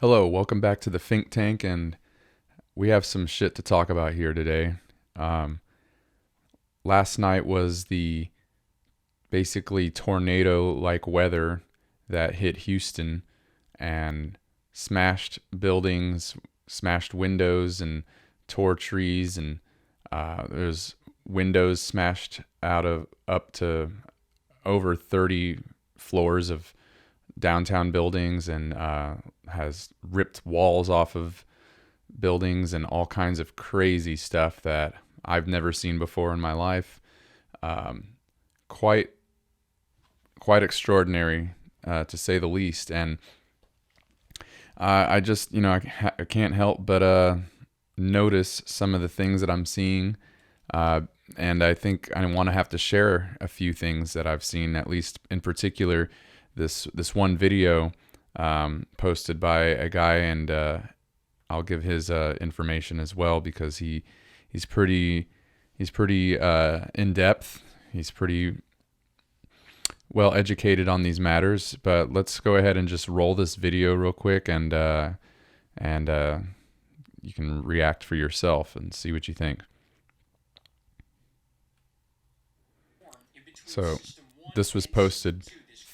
Hello, welcome back to the Think Tank, and we have some shit to talk about here today. Um, Last night was the basically tornado-like weather that hit Houston and smashed buildings, smashed windows, and tore trees, and there's windows smashed out of up to over 30 floors of downtown buildings, and has ripped walls off of buildings and all kinds of crazy stuff that I've never seen before in my life. Um, quite quite extraordinary, to say the least. And I just, I can't help but notice some of the things that I'm seeing. And I think I want to have to share a few things that I've seen, at least in particular, this one video posted by a guy, and I'll give his information as well, because he's pretty in depth. He's pretty well educated on these matters. But let's go ahead and just roll this video real quick, and you can react for yourself and see what you think. So this was posted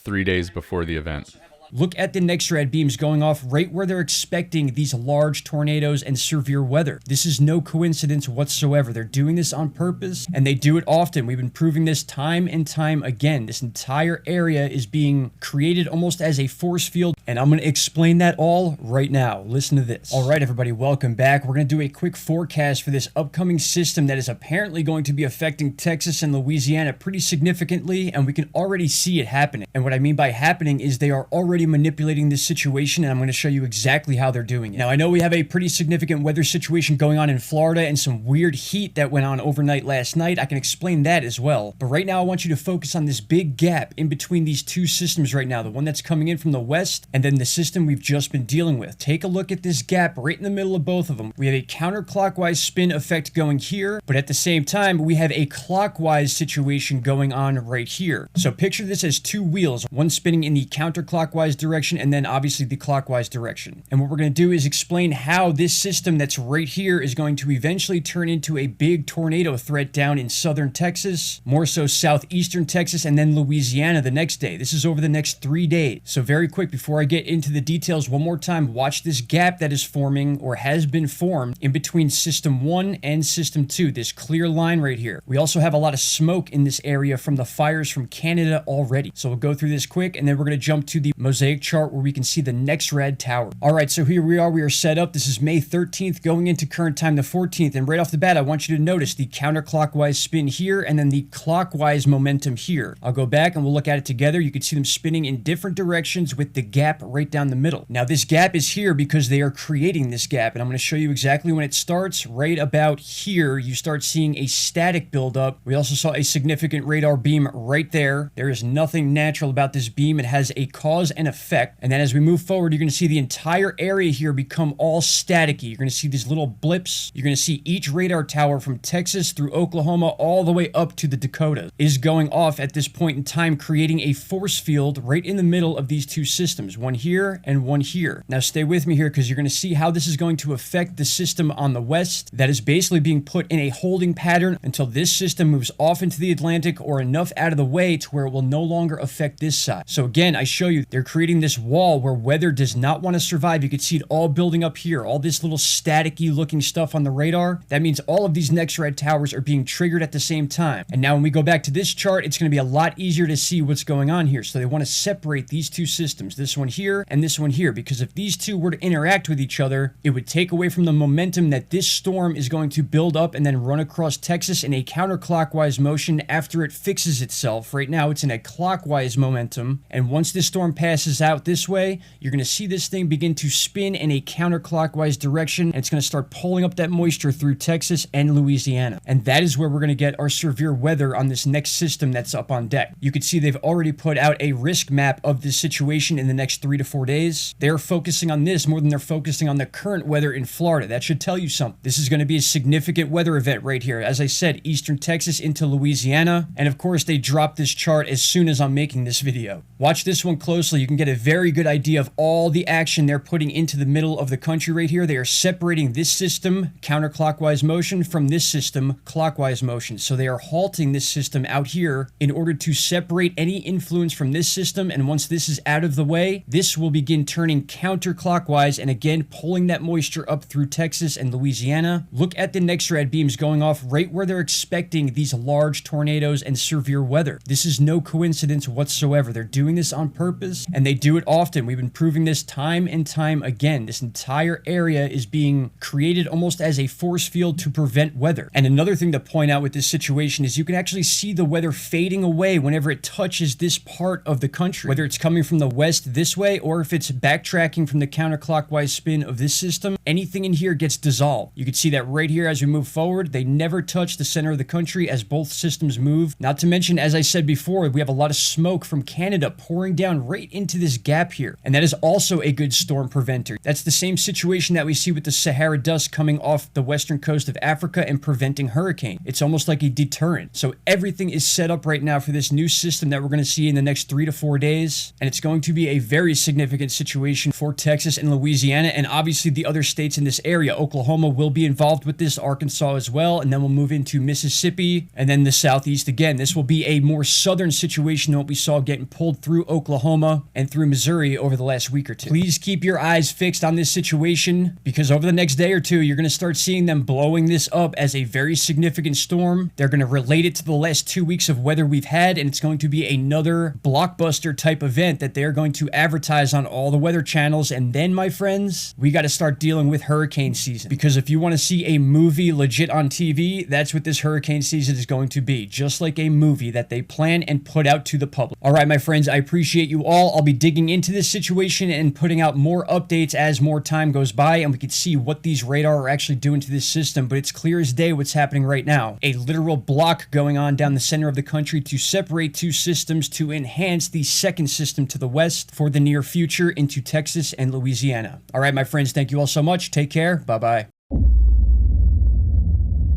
3 days before the event. Look at the NextRad beams going off right where they're expecting these large tornadoes and severe weather. This is no coincidence whatsoever. They're doing this on purpose, and they do it often. We've been proving this time and time again. This entire area is being created almost as a force field, and I'm going to explain that all right now. Listen to this. All right, everybody, welcome back. We're going to do a quick forecast for this upcoming system that is apparently going to be affecting Texas and Louisiana pretty significantly, and we can already see it happening. And what I mean by happening is they are already manipulating this situation, and I'm going to show you exactly how they're doing it. Now, I know we have a pretty significant weather situation going on in Florida and some weird heat that went on overnight last night. I can explain that as well. But right now, I want you to focus on this big gap in between these two systems right now, the one that's coming in from the west and then the system we've just been dealing with. Take a look at this gap right in the middle of both of them. We have a counterclockwise spin effect going here, but at the same time, we have a clockwise situation going on right here. So picture this as two wheels, one spinning in the counterclockwise direction and then obviously the clockwise direction. And what we're going to do is explain how this system that's right here is going to eventually turn into a big tornado threat down in southern Texas, more so southeastern Texas, and then Louisiana the next day. This is over the next 3 days. So very quick, before I get into the details one more time, watch this gap that is forming or has been formed in between system 1 and system 2, this clear line right here. We also have a lot of smoke in this area from the fires from Canada already. So we'll go through this quick, and then we're going to jump to the mosaic chart where we can see the NextRad tower. All right, so here we are set up. This is May 13th going into current time the 14th, and right off the bat, I want you to notice the counterclockwise spin here and then the clockwise momentum here. I'll go back and we'll look at it together. You can see them spinning in different directions with the gap right down the middle. Now, this gap is here because they are creating this gap, and I'm going to show you exactly when it starts. Right about here, you start seeing a static buildup. We also saw a significant radar beam right there. There is nothing natural about this beam. It has a cause and effect. And then as we move forward, you're going to see the entire area here become all staticky. You're going to see these little blips. You're going to see each radar tower from Texas through Oklahoma all the way up to the Dakotas is going off at this point in time, creating a force field right in the middle of these two systems, one here and one here. Now stay with me here, because you're going to see how this is going to affect the system on the west that is basically being put in a holding pattern until this system moves off into the Atlantic or enough out of the way to where it will no longer affect this side. So again, I show you they're creating this wall where weather does not want to survive. You can see it all building up here, all this little staticky looking stuff on the radar. That means all of these NextRad towers are being triggered at the same time. And now when we go back to this chart, it's going to be a lot easier to see what's going on here. So they want to separate these two systems, this one here and this one here, because if these two were to interact with each other, it would take away from the momentum that this storm is going to build up and then run across Texas in a counterclockwise motion after it fixes itself. Right now, it's in a clockwise momentum. And once this storm passes out this way, you're going to see this thing begin to spin in a counterclockwise direction, and it's going to start pulling up that moisture through Texas and Louisiana. And that is where we're going to get our severe weather on this next system that's up on deck. You can see they've already put out a risk map of this situation in the next next 3 to 4 days. They're focusing on this more than they're focusing on the current weather in Florida. That should tell you something. This is going to be a significant weather event right here. As I said, eastern Texas into Louisiana. And of course, they dropped this chart as soon as I'm making this video. Watch this one closely. You can get a very good idea of all the action they're putting into the middle of the country right here. They are separating this system, counterclockwise motion, from this system, clockwise motion. So they are halting this system out here in order to separate any influence from this system. And once this is out of the way, this will begin turning counterclockwise and again pulling that moisture up through Texas and Louisiana. Look at the NEXRAD beams going off right where they're expecting these large tornadoes and severe weather. This is no coincidence whatsoever. They're doing this on purpose, and they do it often. We've been proving this time and time again. This entire area is being created almost as a force field to prevent weather. And another thing to point out with this situation is you can actually see the weather fading away whenever it touches this part of the country, whether it's coming from the west this way or if it's backtracking from the counterclockwise spin of this system. Anything in here gets dissolved. You can see that right here as we move forward. They never touch the center of the country as both systems move. Not to mention, as I said before, we have a lot of smoke from Canada pouring down right into this gap here. And that is also a good storm preventer. That's the same situation that we see with the Sahara dust coming off the western coast of Africa and preventing hurricane. It's almost like a deterrent. So everything is set up right now for this new system that we're going to see in the next 3 to 4 days. And it's going to be a very significant situation for Texas and Louisiana, and obviously the other states in this area. Oklahoma will be involved with this, Arkansas as well, and then we'll move into Mississippi and then the southeast again. This will be a more southern situation than what we saw getting pulled through Oklahoma and through Missouri over the last week or two. Please keep your eyes fixed on this situation, because over the next day or two, you're going to start seeing them blowing this up as a very significant storm. They're going to relate it to the last 2 weeks of weather we've had, and it's going to be another blockbuster type event that they're going to advertise on all the weather channels. And then, my friends, we got to start dealing with hurricane season, because if you want to see a movie legit on TV, that's what this hurricane season is going to be. Just like a movie that they plan and put out to the public. All right, my friends, I appreciate you all. I'll be digging into this situation and putting out more updates as more time goes by and we can see what these radar are actually doing to this system. But it's clear as day what's happening right now. A literal block going on down the center of the country to separate two systems to enhance the second system to the west for the near future into Texas and Louisiana. All right, my friends, thank you all so much. Take care. Bye-bye.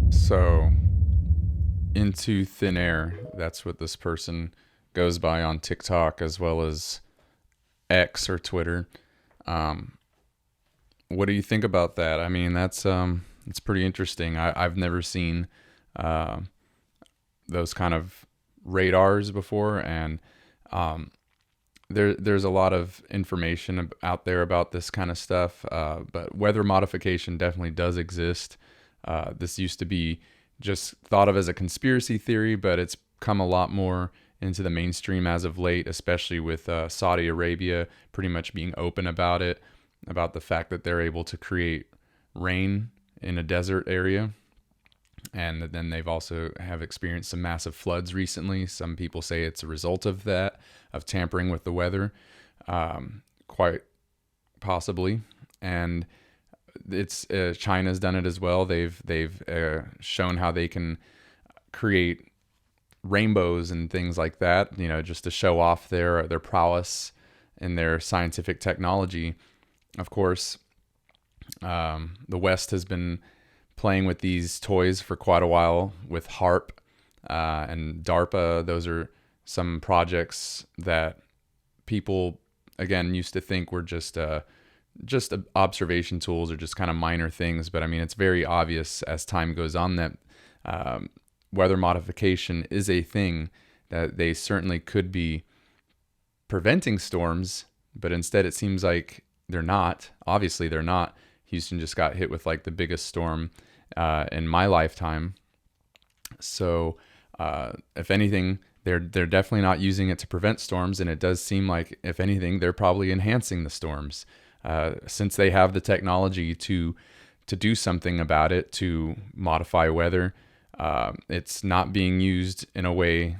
So, into thin air, that's what this person goes by on TikTok as well as X or Twitter. What do you think about that? I mean, that's it's pretty interesting. I've never seen those kind of radars before, and there's a lot of information out there about this kind of stuff, but weather modification definitely does exist. This used to be just thought of as a conspiracy theory, but it's come a lot more into the mainstream as of late, especially with Saudi Arabia pretty much being open about it, about the fact that they're able to create rain in a desert area. And then they've also have experienced some massive floods recently. Some people say it's a result of that, of tampering with the weather, quite possibly. And it's China's done it as well. They've shown how they can create rainbows and things like that, you know, just to show off their prowess in their scientific technology. Of course, the West has been playing with these toys for quite a while with HARP and DARPA. Those are some projects that people, again, used to think were just observation tools or just kind of minor things. But I mean, it's very obvious as time goes on that weather modification is a thing, that they certainly could be preventing storms, but instead it seems like they're not. Obviously, they're not. Houston just got hit with like the biggest storm in my lifetime. So if anything, they're definitely not using it to prevent storms, and it does seem like, if anything, they're probably enhancing the storms, since they have the technology to do something about it, to modify weather. It's not being used in a way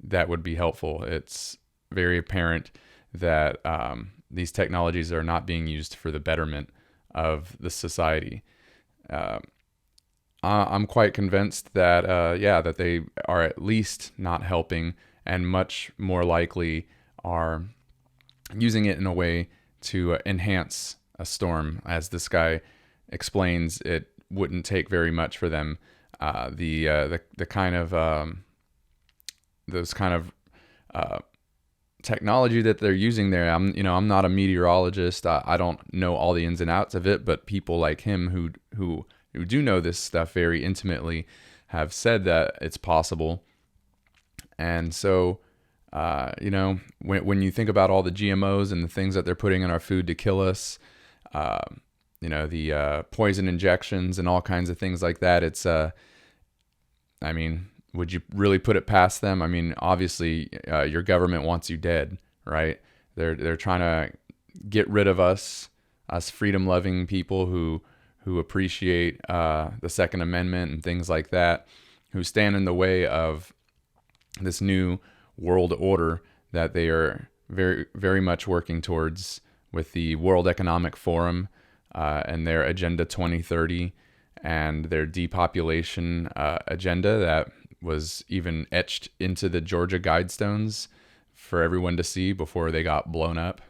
that would be helpful. It's very apparent that these technologies are not being used for the betterment of the society. I'm quite convinced that, that they are at least not helping, and much more likely are using it in a way to enhance a storm. As this guy explains, it wouldn't take very much for them. The kind of those kind of technology that they're using there. I'm not a meteorologist. I don't know all the ins and outs of it, but people like him who do know this stuff very intimately have said that it's possible. And so, when you think about all the GMOs and the things that they're putting in our food to kill us, the poison injections and all kinds of things like that, it's, would you really put it past them? I mean, obviously, your government wants you dead, right? They're trying to get rid of us freedom-loving people who appreciate the Second Amendment and things like that, who stand in the way of this new world order that they are very, very much working towards with the World Economic Forum and their Agenda 2030 and their depopulation agenda that was even etched into the Georgia Guidestones for everyone to see before they got blown up.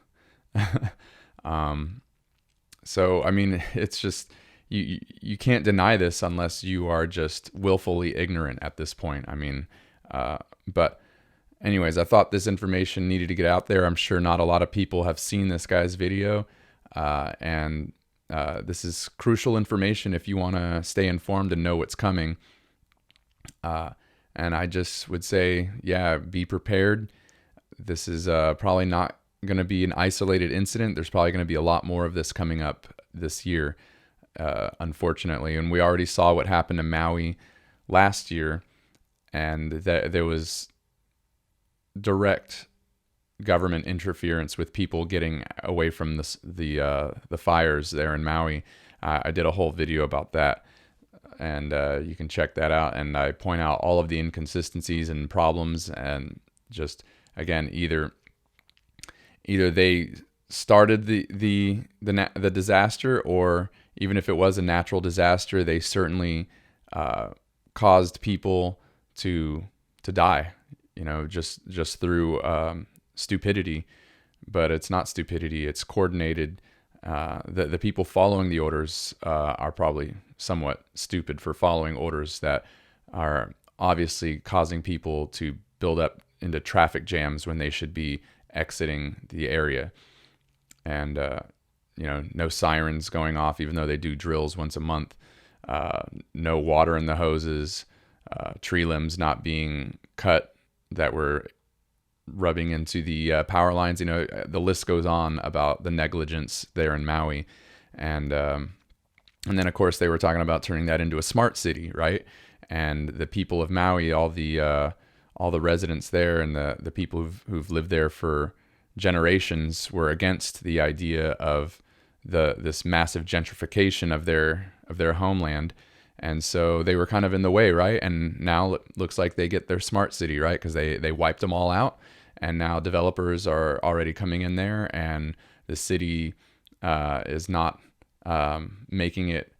So, I mean, it's just, you can't deny this unless you are just willfully ignorant at this point. I mean, but anyways, I thought this information needed to get out there. I'm sure not a lot of people have seen this guy's video. And this is crucial information if you want to stay informed and know what's coming. And I just would say, yeah, be prepared. This is probably not going to be an isolated incident. There's probably going to be a lot more of this coming up this year, unfortunately. And we already saw what happened to Maui last year, and that there was direct government interference with people getting away from the fires there in Maui. I did a whole video about that, and you can check that out. And I point out all of the inconsistencies and problems, and just again, either they started the disaster, or even if it was a natural disaster, they certainly caused people to die. Just through stupidity. But it's not stupidity; it's coordinated. The people following the orders are probably somewhat stupid for following orders that are obviously causing people to build up into traffic jams when they should be exiting the area. And, no sirens going off, even though they do drills once a month. No water in the hoses, tree limbs not being cut that were rubbing into the power lines. The list goes on about the negligence there in Maui. And then, of course, they were talking about turning that into a smart city, right? And the people of Maui, all the residents there and the people who've lived there for generations were against the idea of this massive gentrification of their homeland. And so they were kind of in the way, right? And now it looks like they get their smart city, right? Because they wiped them all out. And now developers are already coming in there, and the city is not making it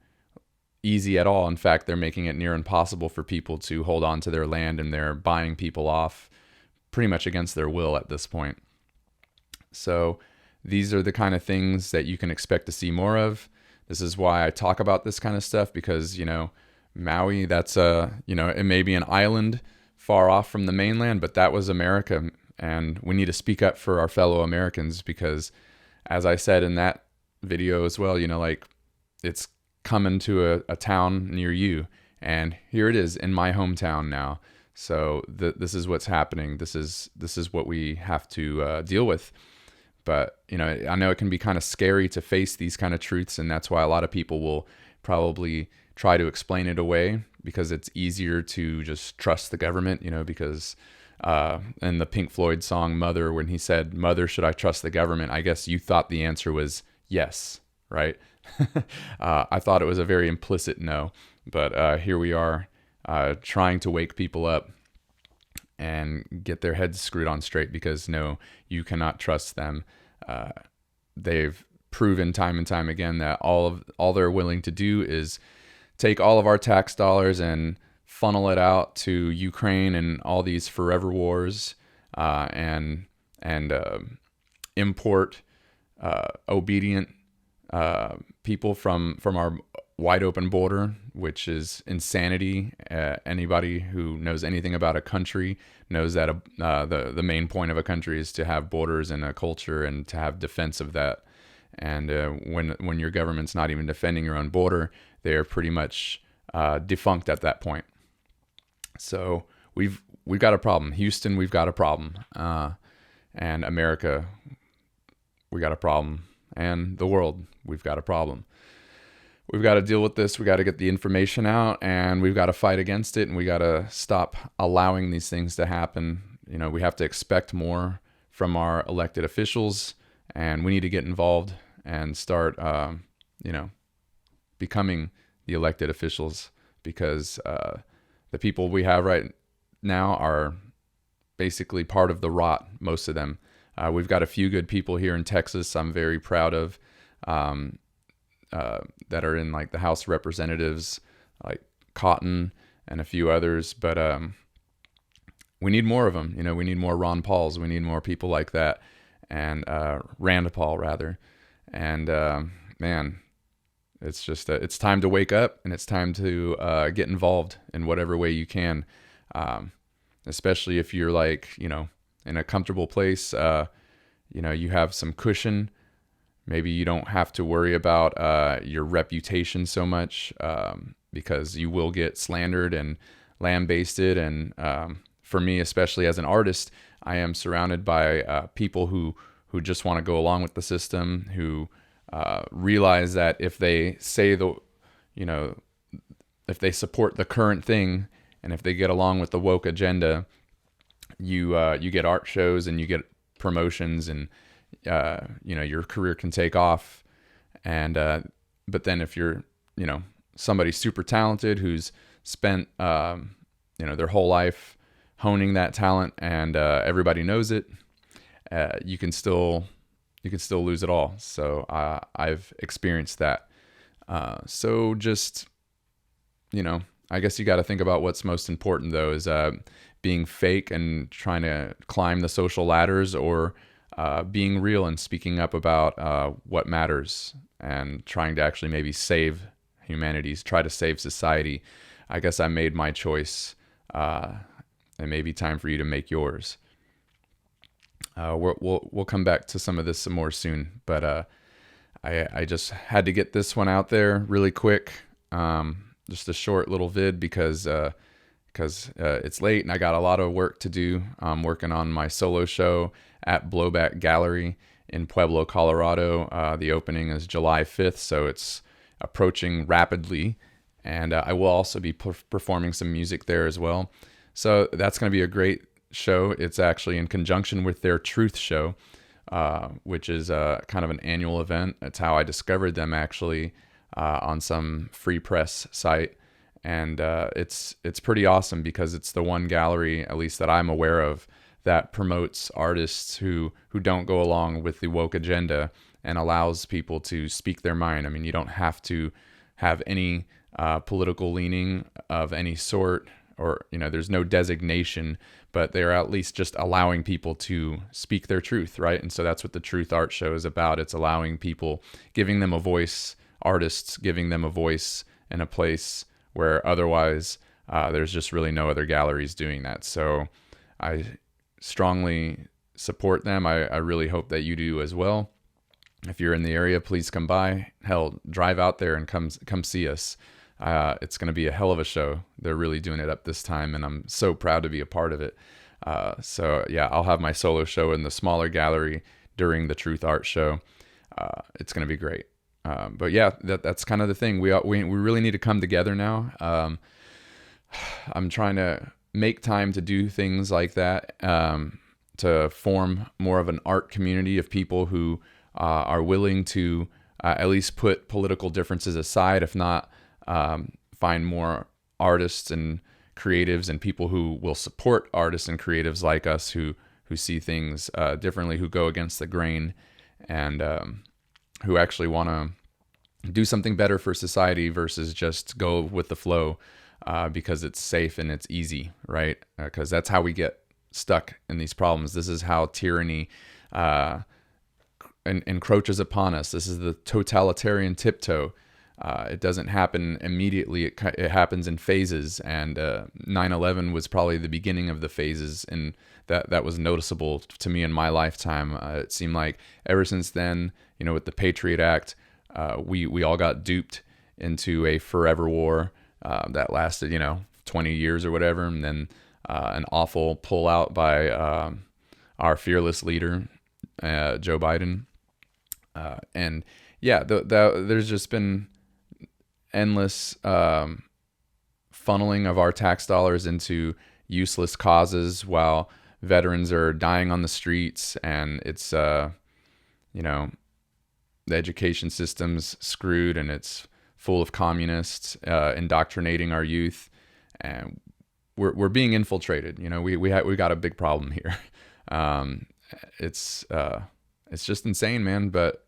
easy at all. In fact, they're making it near impossible for people to hold on to their land, and they're buying people off pretty much against their will at this point. So these are the kind of things that you can expect to see more of. This is why I talk about this kind of stuff, because, Maui, that's it may be an island far off from the mainland, but that was America. And we need to speak up for our fellow Americans, because as I said in that video as well, it's coming to a town near you. And here it is in my hometown now. So this is what's happening. This is what we have to deal with. But, I know it can be kind of scary to face these kind of truths. And that's why a lot of people will probably try to explain it away, because it's easier to just trust the government, because in the Pink Floyd song Mother, when he said, "Mother, should I trust the government?" I guess you thought the answer was yes, right? I thought it was a very implicit no. But here we are trying to wake people up and get their heads screwed on straight, because no, you cannot trust them. They've proven time and time again that all they're willing to do is take all of our tax dollars and funnel it out to Ukraine and all these forever wars, and import obedient people from our wide open border, which is insanity. Anybody who knows anything about a country knows that the main point of a country is to have borders and a culture and to have defense of that. And when your government's not even defending your own border, they are pretty much defunct at that point. So we've got a problem. Houston, we've got a problem. And America, we got a problem. And the world, we've got a problem. We've got to deal with this. We got to get the information out, and we've got to fight against it, and we got to stop allowing these things to happen. You know, we have to expect more from our elected officials, and we need to get involved and start, becoming the elected officials, because the people we have right now are basically part of the rot, most of them. We've got a few good people here in Texas I'm very proud of, that are in like the House of Representatives, like Cotton and a few others. But we need more of them. You know, we need more Ron Pauls. We need more people like that, and Rand Paul rather. And man, it's just it's time to wake up, and it's time to get involved in whatever way you can, especially if you're like, you know, in a comfortable place. You know, you have some cushion. Maybe you don't have to worry about your reputation so much, because you will get slandered and lambasted. And for me, especially as an artist, I am surrounded by people who just want to go along with the system, who realize that if they say if they support the current thing, and if they get along with the woke agenda, you get art shows and you get promotions, and your career can take off. And but then if you're somebody super talented who's spent their whole life honing that talent, and everybody knows it, you can still lose it all. So I've experienced that. So just I guess you got to think about what's most important, though, is being fake and trying to climb the social ladders, or being real and speaking up about what matters, and trying to actually maybe save humanity, try to save society. I guess I made my choice. It may be time for you to make yours. We'll come back to some of this some more soon, but I just had to get this one out there really quick. Just a short little vid because it's late and I got a lot of work to do. I'm working on my solo show at Blowback Gallery in Pueblo, Colorado. The opening is July 5th, so it's approaching rapidly. And I will also be performing some music there as well. So that's going to be a great show. It's actually in conjunction with their Truth Show, which is kind of an annual event. That's how I discovered them, actually, on some free press site. And it's pretty awesome because it's the one gallery, at least that I'm aware of, that promotes artists who don't go along with the woke agenda and allows people to speak their mind. I mean, you don't have to have any political leaning of any sort, or there's no designation, but they're at least just allowing people to speak their truth, right? And so that's what the Truth Art Show is about. It's allowing people, giving them a voice, artists giving them a voice in a place where otherwise there's just really no other galleries doing that. So I strongly support them. I really hope that you do as well. If you're in the area, please come by. Hell, drive out there and come see us. It's going to be a hell of a show. They're really doing it up this time, and I'm so proud to be a part of it. So yeah, I'll have my solo show in the smaller gallery during the Truth Art Show. It's going to be great. But yeah, that's kind of the thing. We really need to come together now. I'm trying to make time to do things like that, to form more of an art community of people who are willing to at least put political differences aside, if not find more artists and creatives and people who will support artists and creatives like us who see things differently, who go against the grain, and who actually want to do something better for society versus just go with the flow because it's safe and it's easy, right? Because that's how we get stuck in these problems. This is how tyranny encroaches upon us. This is the totalitarian tiptoe. It doesn't happen immediately. It happens in phases, and 9/11 was probably the beginning of the phases, and that was noticeable to me in my lifetime. It seemed like ever since then, with the Patriot Act, we all got duped into a forever war that lasted, 20 years or whatever, and then an awful pullout by our fearless leader, Joe Biden. And yeah, there's just been endless funneling of our tax dollars into useless causes while veterans are dying on the streets, and it's the education system's screwed, and it's full of communists indoctrinating our youth, and we're being infiltrated. We got a big problem here. It's just insane, man. But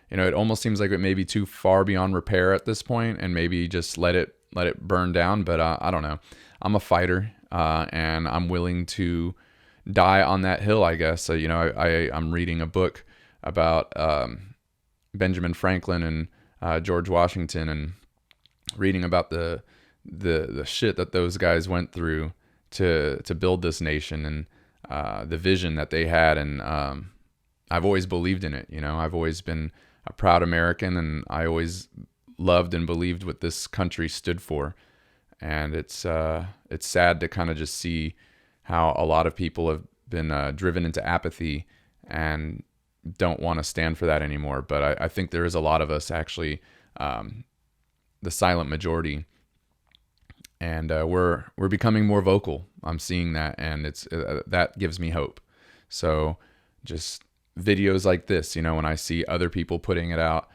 it almost seems like it may be too far beyond repair at this point, and maybe just let it burn down. But I don't know. I'm a fighter, and I'm willing to die on that hill, I guess. So, I'm reading a book about Benjamin Franklin and George Washington, and reading about the shit that those guys went through to build this nation, and the vision that they had. And I've always believed in it. I've always been a proud American, and I always loved and believed what this country stood for. And it's sad to kind of just see how a lot of people have been driven into apathy and don't want to stand for that anymore. But I think there is a lot of us, actually, the silent majority, and we're becoming more vocal. I'm seeing that, and it's that gives me hope. So just videos like this, when I see other people putting it out,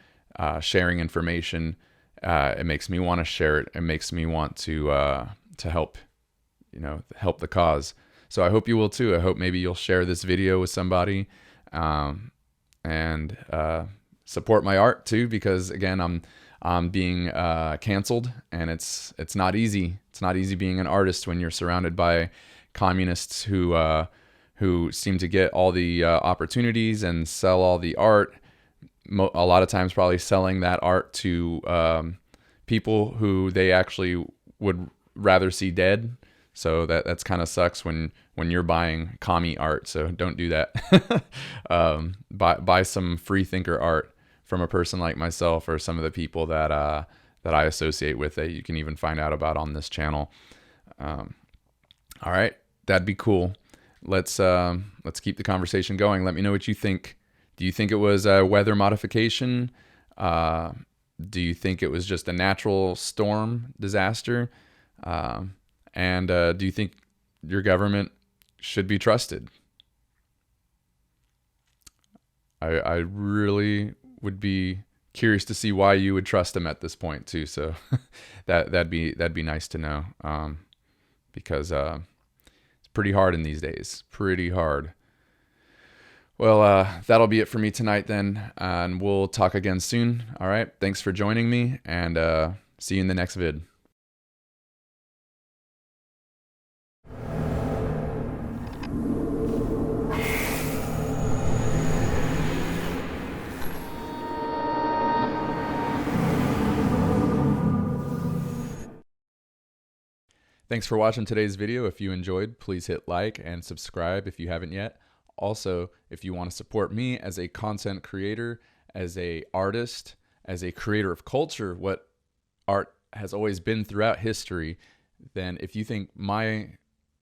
sharing information, it makes me want to share it. It makes me want to help, help the cause. So I hope you will too. I hope maybe you'll share this video with somebody, and support my art too, because again, I'm being canceled, and it's not easy. It's not easy being an artist when you're surrounded by communists who seem to get all the opportunities and sell all the art. A lot of times probably selling that art to people who they actually would rather see dead. So that's kind of sucks when you're buying commie art. So don't do that. Buy some free thinker art from a person like myself, or some of the people that I associate with, that you can even find out about on this channel. All right, that'd be cool. Let's keep the conversation going. Let me know what you think. Do you think it was a weather modification? Do you think it was just a natural storm disaster? And do you think your government should be trusted? I really would be curious to see why you would trust them at this point too. So that'd be nice to know, because it's pretty hard in these days. Pretty hard. Well, that'll be it for me tonight then, and we'll talk again soon. All right, thanks for joining me, and see you in the next vid. Thanks for watching today's video. If you enjoyed, please hit like and subscribe if you haven't yet. Also, if you want to support me as a content creator, as a artist, as a creator of culture, what art has always been throughout history, then if you think my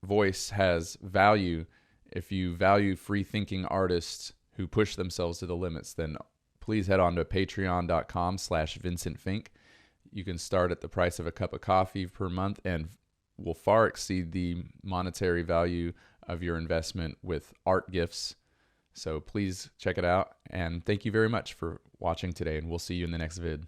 voice has value, if you value free-thinking artists who push themselves to the limits, then please head on to patreon.com/VincentFink. You can start at the price of a cup of coffee per month, and will far exceed the monetary value of your investment with art gifts. So please check it out, and thank you very much for watching today, and we'll see you in the next vid.